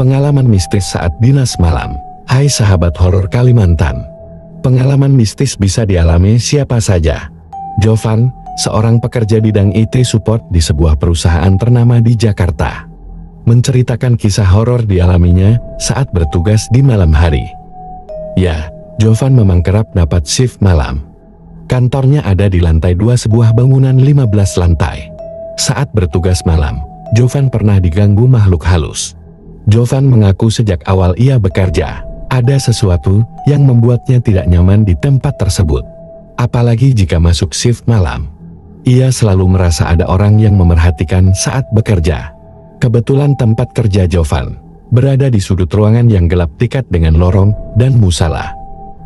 Pengalaman mistis saat dinas malam. Hai sahabat horor Kalimantan. Pengalaman mistis bisa dialami siapa saja. Jovan, seorang pekerja bidang IT support di sebuah perusahaan ternama di Jakarta, menceritakan kisah horor dialaminya saat bertugas di malam hari. Ya, Jovan memang kerap dapat shift malam. Kantornya ada di lantai 2 sebuah bangunan 15 lantai. Saat bertugas malam, Jovan pernah diganggu makhluk halus. Jovan mengaku sejak awal ia bekerja, ada sesuatu yang membuatnya tidak nyaman di tempat tersebut. Apalagi jika masuk shift malam. Ia selalu merasa ada orang yang memerhatikan saat bekerja. Kebetulan tempat kerja Jovan berada di sudut ruangan yang gelap tingkat dengan lorong dan musala.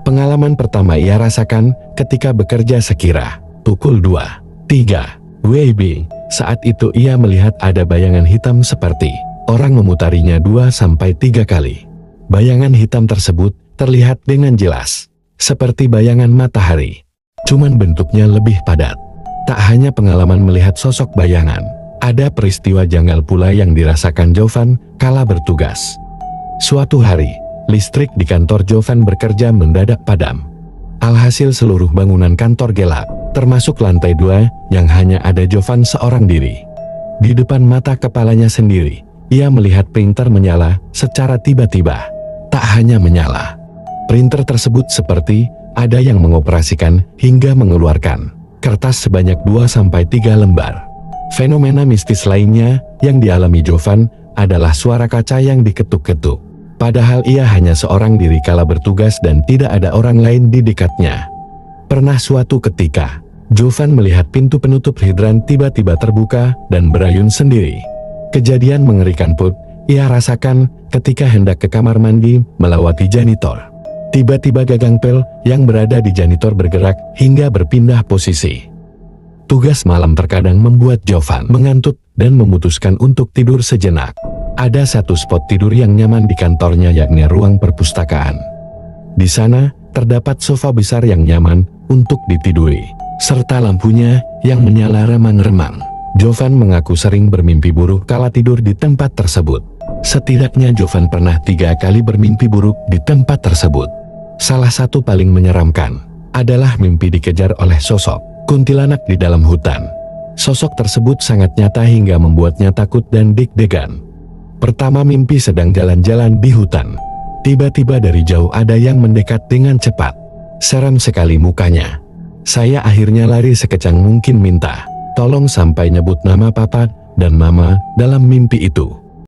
Pengalaman pertama ia rasakan ketika bekerja sekira pukul 2:03 WIB. Saat itu ia melihat ada bayangan hitam seperti orang memutarinya 2-3 kali. Bayangan hitam tersebut terlihat dengan jelas, seperti bayangan matahari. Cuman bentuknya lebih padat. Tak hanya pengalaman melihat sosok bayangan, ada peristiwa janggal pula yang dirasakan Jovan kala bertugas. Suatu hari, listrik di kantor Jovan bekerja mendadak padam. Alhasil seluruh bangunan kantor gelap, termasuk lantai 2 yang hanya ada Jovan seorang diri. Di depan mata kepalanya sendiri, ia melihat printer menyala secara tiba-tiba. Tak hanya menyala, printer tersebut seperti ada yang mengoperasikan hingga mengeluarkan kertas sebanyak 2-3 lembar. Fenomena mistis lainnya yang dialami Jovan adalah suara kaca yang diketuk-ketuk. Padahal ia hanya seorang diri kala bertugas dan tidak ada orang lain di dekatnya. Pernah suatu ketika, Jovan melihat pintu penutup hidran tiba-tiba terbuka dan berayun sendiri. Kejadian mengerikan pun ia rasakan ketika hendak ke kamar mandi melewati janitor. Tiba-tiba gagang pel yang berada di janitor bergerak hingga berpindah posisi. Tugas malam terkadang membuat Jovan mengantuk dan memutuskan untuk tidur sejenak. Ada satu spot tidur yang nyaman di kantornya, yakni ruang perpustakaan. Di sana terdapat sofa besar yang nyaman untuk ditiduri, serta lampunya yang menyala remang-remang. Jovan mengaku sering bermimpi buruk kala tidur di tempat tersebut. Setidaknya Jovan pernah 3 kali bermimpi buruk di tempat tersebut. Salah satu paling menyeramkan adalah mimpi dikejar oleh sosok kuntilanak di dalam hutan. Sosok tersebut sangat nyata hingga membuatnya takut dan deg-degan. Pertama, mimpi sedang jalan-jalan di hutan. Tiba-tiba dari jauh ada yang mendekat dengan cepat. Seram sekali mukanya. Saya akhirnya lari sekecang mungkin minta tolong sampai nyebut nama papa dan mama dalam mimpi itu.